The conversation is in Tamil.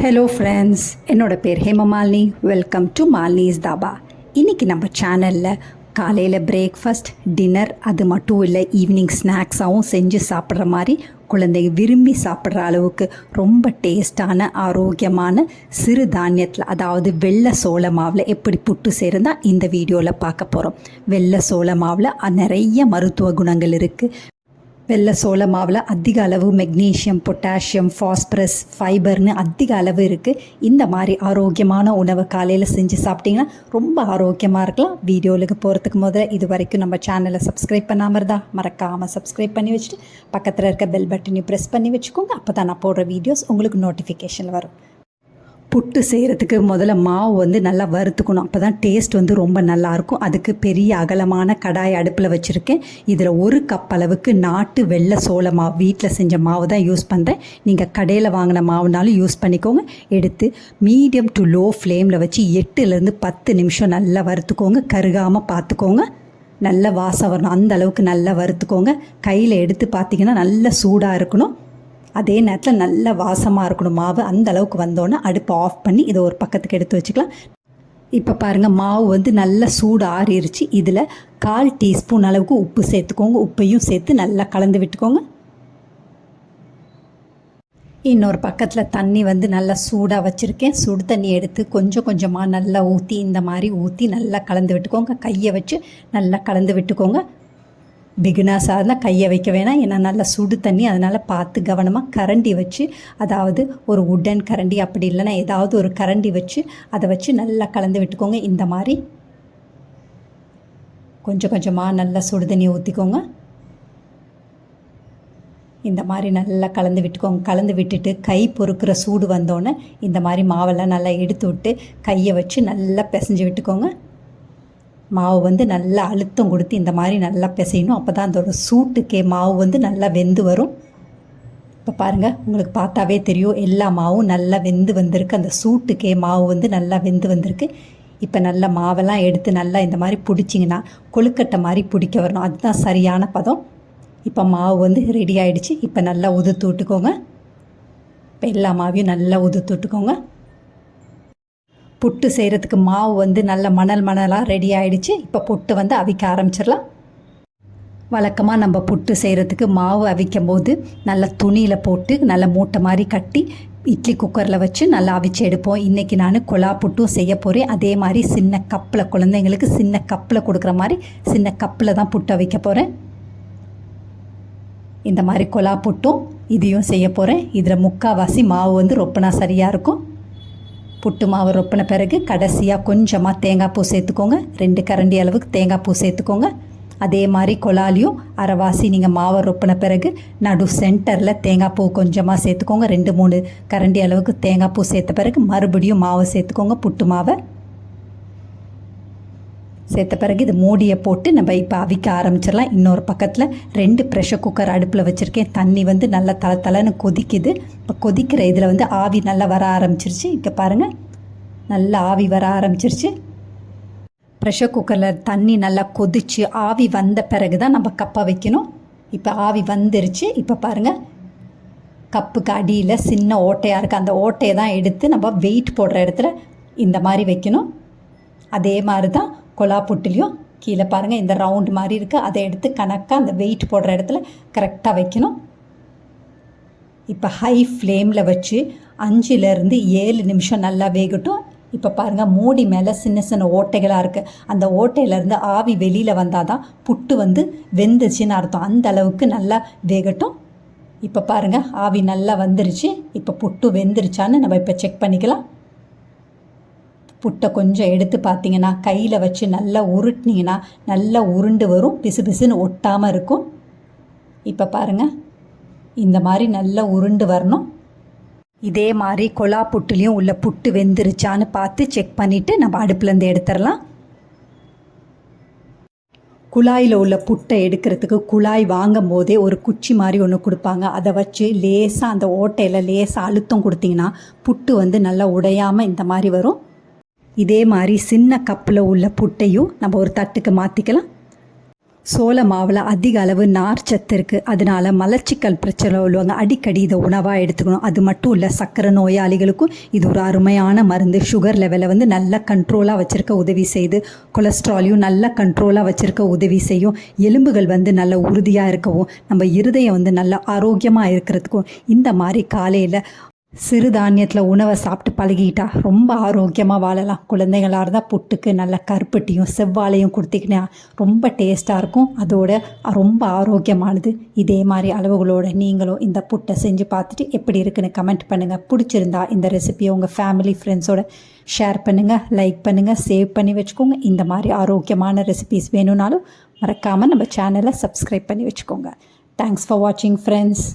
ஹலோ ஃப்ரெண்ட்ஸ், என்னோட பேர் ஹேமமாலினி. Welcome to Malini's dhaba. இன்றைக்கி நம்ம சேனலில் காலையில் பிரேக்ஃபாஸ்ட், டின்னர், அது மட்டும் இல்லை ஈவினிங் ஸ்நாக்ஸாகவும் செஞ்சு சாப்பிட்ற மாதிரி குழந்தைங்க விரும்பி சாப்பிட்ற அளவுக்கு ரொம்ப டேஸ்டான ஆரோக்கியமான சிறு தானியத்தில், அதாவது வெள்ளை சோள மாவில் எப்படி புட்டு செய்கிறதா இந்த வீடியோவில் பார்க்க போகிறோம். வெள்ளை சோள மாவில் நிறைய மருத்துவ குணங்கள் இருக்குது. வெள்ளை சோள மாவில் அதிக அளவு மெக்னீஷியம், பொட்டாசியம், ஃபாஸ்பரஸ், ஃபைபர்னு அதிக அளவு இருக்குது. இந்த மாதிரி ஆரோக்கியமான உணவை காலையில் செஞ்சு சாப்பிட்டிங்கன்னா ரொம்ப ஆரோக்கியமாக இருக்கலாம். வீடியோவுக்கு போகிறதுக்கு முதல்ல இது வரைக்கும் நம்ம சேனலை சப்ஸ்கிரைப் பண்ணாமல் இருந்தால் மறக்காமல் சப்ஸ்கிரைப் பண்ணி வச்சுட்டு பக்கத்தில் இருக்க பெல் பட்டனையும் ப்ரெஸ் பண்ணி வச்சுக்கோங்க. அப்போ தான் நான் போடுற வீடியோஸ் உங்களுக்கு நோட்டிஃபிகேஷன் வரும். புட்டு செய்கிறதுக்கு முதல்ல மாவு நல்லா வறுத்துக்கணும். அப்போ தான் டேஸ்ட் ரொம்ப நல்லாயிருக்கும். அதுக்கு பெரிய அகலமான கடாய் அடுப்பில் வச்சுருக்கேன். இதில் 1 கப் அளவுக்கு நாட்டு வெள்ளை சோள மாவு, வீட்டில் செஞ்ச மாவு தான் யூஸ் பண்ணுறேன். நீங்கள் கடையில் வாங்கின மாவுனாலும் யூஸ் பண்ணிக்கோங்க. எடுத்து மீடியம் டு லோ ஃப்ளேமில் வச்சு 8லேருந்து 10 நிமிஷம் நல்லா வறுத்துக்கோங்க. கருகாமல் பார்த்துக்கோங்க. நல்ல வாசம் வரணும், அந்த அளவுக்கு நல்லா வறுத்துக்கோங்க. கையில் எடுத்து பார்த்திங்கன்னா நல்ல சூடாக இருக்கணும். அதே நேரத்தில் நல்ல வாசமாக இருக்கணும் மாவு. அந்த அளவுக்கு வந்தோன்னே அடுப்பை ஆஃப் பண்ணி இதை ஒரு பக்கத்துக்கு எடுத்து வச்சுக்கலாம். இப்போ பாருங்கள், மாவு நல்லா சூடு ஆறிடுச்சு. இதில் 1/4 டீஸ்பூன் அளவுக்கு உப்பு சேர்த்துக்கோங்க. உப்பையும் சேர்த்து நல்லா கலந்து விட்டுக்கோங்க. இன்னொரு பக்கத்தில் தண்ணி நல்லா சூடாக வச்சுருக்கேன். சுடு தண்ணி எடுத்து கொஞ்சம் கொஞ்சமாக நல்லா ஊற்றி, இந்த மாதிரி ஊற்றி நல்லா கலந்து விட்டுக்கோங்க. கையை வச்சு நல்லா கலந்து விட்டுக்கோங்க. பிகினர்ஸாக இருந்தால் கையை வைக்க வேணாம், ஏன்னா நல்லா சுடு தண்ணி. அதனால் பார்த்து கவனமாக கரண்டி வச்சு, அதாவது ஒரு உட்டன் கரண்டி அப்படி இல்லைன்னா ஏதாவது ஒரு கரண்டி வச்சு அதை வச்சு நல்லா கலந்து விட்டுக்கோங்க. இந்த மாதிரி கொஞ்சம் கொஞ்சமாக நல்லா சுடு தண்ணி ஊற்றிக்கோங்க. இந்த மாதிரி நல்லா கலந்து விட்டுக்கோங்க. கலந்து விட்டுட்டு கை பொறுக்கிற சூடு வந்தோடனே இந்த மாதிரி மாவெல்லாம் நல்லா எடுத்து விட்டு கையை வச்சு நல்லா பிசைஞ்சு விட்டுக்கோங்க. மாவு நல்லா அழுத்தம் கொடுத்து இந்த மாதிரி நல்லா பிசையணும். அப்போ தான் அதோட சூட்டுக்கே மாவு நல்லா வெந்து வரும். இப்போ பாருங்கள், உங்களுக்கு பார்த்தாவே தெரியும் எல்லா மாவும் நல்லா வெந்து வந்திருக்கு. அந்த சூட்டுக்கே மாவு நல்லா வெந்து வந்திருக்கு. இப்போ நல்லா மாவெல்லாம் எடுத்து நல்லா இந்த மாதிரி பிடிச்சிங்கன்னா கொழுக்கட்டை மாதிரி பிடிக்க வரணும். அதுதான் சரியான பதம். இப்போ மாவு ரெடி ஆகிடுச்சு. இப்போ நல்லா உதுத்து விட்டுக்கோங்க. இப்போ எல்லா மாவையும் நல்லா உதுத்து விட்டுக்கோங்க. புட்டு செய்கிறதுக்கு மாவு நல்ல மணலாக ரெடி ஆகிடுச்சு. இப்போ புட்டு அவிக்க ஆரம்பிச்சிடலாம். வழக்கமாக நம்ம புட்டு செய்கிறதுக்கு மாவு அவிக்கும் போது நல்ல துணியில் போட்டு நல்ல மூட்டை மாதிரி கட்டி இட்லி குக்கரில் வச்சு நல்லா அவிச்சு எடுப்போம். இன்றைக்கி நான் கொலா புட்டும் செய்ய போகிறேன். அதே மாதிரி சின்ன கப்பில், குழந்தைங்களுக்கு சின்ன கப்பில் கொடுக்குற மாதிரி சின்ன கப்பில் தான் புட்டு அவிக்க போகிறேன். இந்த மாதிரி கொலா புட்டும் இதையும் செய்ய போகிறேன். இதில் முக்கால்வாசி மாவு ரொப்பினா சரியாக இருக்கும். புட்டு மாவு ரொப்பின பிறகு கடைசியாக கொஞ்சமாக தேங்காய் பூ சேர்த்துக்கோங்க. 2 கரண்டி அளவுக்கு தேங்காய் பூ சேர்த்துக்கோங்க. அதே மாதிரி கொலாலியும் அரைவாசி நீங்கள் மாவை ரொப்பின பிறகு நடு சென்டரில் தேங்காய் பூ கொஞ்சமாக சேர்த்துக்கோங்க. 2-3 கரண்டி அளவுக்கு தேங்காய் பூ சேர்த்த பிறகு மறுபடியும் மாவை சேர்த்துக்கோங்க. புட்டு மாவை சேர்த்த பிறகு இது மூடியை போட்டு நம்ம இப்போ அவிக்க ஆரம்பிச்சிடலாம். இன்னொரு பக்கத்தில் 2 ப்ரெஷர் குக்கர் அடுப்பில் வச்சுருக்கேன். தண்ணி நல்லா தளன்னு கொதிக்குது. இப்போ கொதிக்கிற இதில் ஆவி நல்லா வர ஆரம்பிச்சிருச்சு. இப்போ பாருங்கள், நல்லா ஆவி வர ஆரம்பிச்சிருச்சு. ப்ரெஷர் குக்கரில் தண்ணி நல்லா கொதித்து ஆவி வந்த பிறகு தான் நம்ம கப்பை வைக்கணும். இப்போ ஆவி வந்துருச்சு. இப்போ பாருங்கள், கப்புக்கு அடியில் சின்ன ஓட்டையாக இருக்குது. அந்த ஓட்டையை தான் எடுத்து நம்ம வெயிட் போடுற இடத்துல இந்த மாதிரி வைக்கணும். அதே மாதிரி தான் கொலா புட்டுலேயும் கீழே பாருங்கள், இந்த ரவுண்டு மாதிரி இருக்குது. அதை எடுத்து கணக்காக அந்த வெயிட் போடுற இடத்துல கரெக்டாக வைக்கணும். இப்போ ஹை ஃப்ளேமில் வச்சு 5லேருந்து 7 நிமிஷம் நல்லா வேகட்டும். இப்போ பாருங்கள், மூடி மேலே சின்ன சின்ன ஓட்டைகளாக இருக்குது. அந்த ஓட்டையிலேருந்து ஆவி வெளியில் வந்தால் தான் புட்டு வெந்துச்சுன்னு அர்த்தம். அந்த அளவுக்கு நல்லா வேகட்டும். இப்போ பாருங்கள், ஆவி நல்லா வந்துருச்சு. இப்போ புட்டு வெந்துருச்சான்னு நம்ம இப்போ செக் பண்ணிக்கலாம். புட்டை கொஞ்சம் எடுத்து பார்த்தீங்கன்னா கையில் வச்சு நல்லா உருட்டினீங்கன்னா நல்லா உருண்டு வரும். பிசு பிசுன்னு ஒட்டாமல் இருக்கும். இப்போ பாருங்கள், இந்த மாதிரி நல்லா உருண்டு வரணும். இதே மாதிரி கொலா புட்டுலேயும் உள்ள புட்டு வெந்துருச்சான்னு பார்த்து செக் பண்ணிவிட்டு நம்ம அடுப்புலேருந்து எடுத்துடலாம். குழாயில் உள்ள புட்டை எடுக்கிறதுக்கு குழாய் வாங்கும் போதே ஒரு குச்சி மாதிரி ஒன்று கொடுப்பாங்க. அதை வச்சு லேசாக அந்த ஓட்டையில் லேசாக அழுத்தம் கொடுத்திங்கன்னா புட்டு நல்லா உடையாமல் இந்த மாதிரி வரும். இதே மாதிரி சின்ன கப்பில் உள்ள புட்டையும் நம்ம ஒரு தட்டுக்கு மாற்றிக்கலாம். சோள மாவில் அதிக அளவு நார் சத்து இருக்குது. அதனால மலச்சிக்கல் பிரச்சனை உள்ளவங்க அடிக்கடி இதை உணவாக எடுத்துக்கணும். அது மட்டும் இல்லை, சர்க்கரை நோயாளிகளுக்கும் இது ஒரு அருமையான மருந்து. சுகர் லெவலை வந்து நல்லா கண்ட்ரோலாக வச்சுருக்க உதவி செய்யுது. கொலஸ்ட்ராலையும் நல்லா கண்ட்ரோலாக வச்சுருக்க உதவி செய்யும். எலும்புகள் வந்து நல்ல உறுதியாக இருக்கவும், நம்ம இருதயம் வந்து நல்ல ஆரோக்கியமாக இருக்கிறதுக்கும் இந்த மாதிரி காலையில் சிறுதானியத்தில் உணவை சாப்பிட்டு பழகிட்டா ரொம்ப ஆரோக்கியமாக வாழலாம். குழந்தைகளாக இருந்தால் புட்டுக்கு நல்ல கருப்பட்டியும் செவ்வாழையும் கொடுத்திங்கன்னா ரொம்ப டேஸ்ட்டாக இருக்கும். அதோட ரொம்ப ஆரோக்கியமானது. இதே மாதிரி அளவுகளோடு நீங்களும் இந்த புட்டை செஞ்சு பார்த்துட்டு எப்படி இருக்குன்னு கமெண்ட் பண்ணுங்கள். பிடிச்சிருந்தா இந்த ரெசிபியை உங்கள் ஃபேமிலி ஃப்ரெண்ட்ஸோட ஷேர் பண்ணுங்கள், லைக் பண்ணுங்கள், சேவ் பண்ணி வச்சுக்கோங்க. இந்த மாதிரி ஆரோக்கியமான ரெசிபிஸ் வேணும்னாலும் மறக்காமல் நம்ம சேனலை சப்ஸ்கிரைப் பண்ணி வச்சுக்கோங்க. தேங்க்ஸ் ஃபார் வாட்சிங் ஃப்ரெண்ட்ஸ்.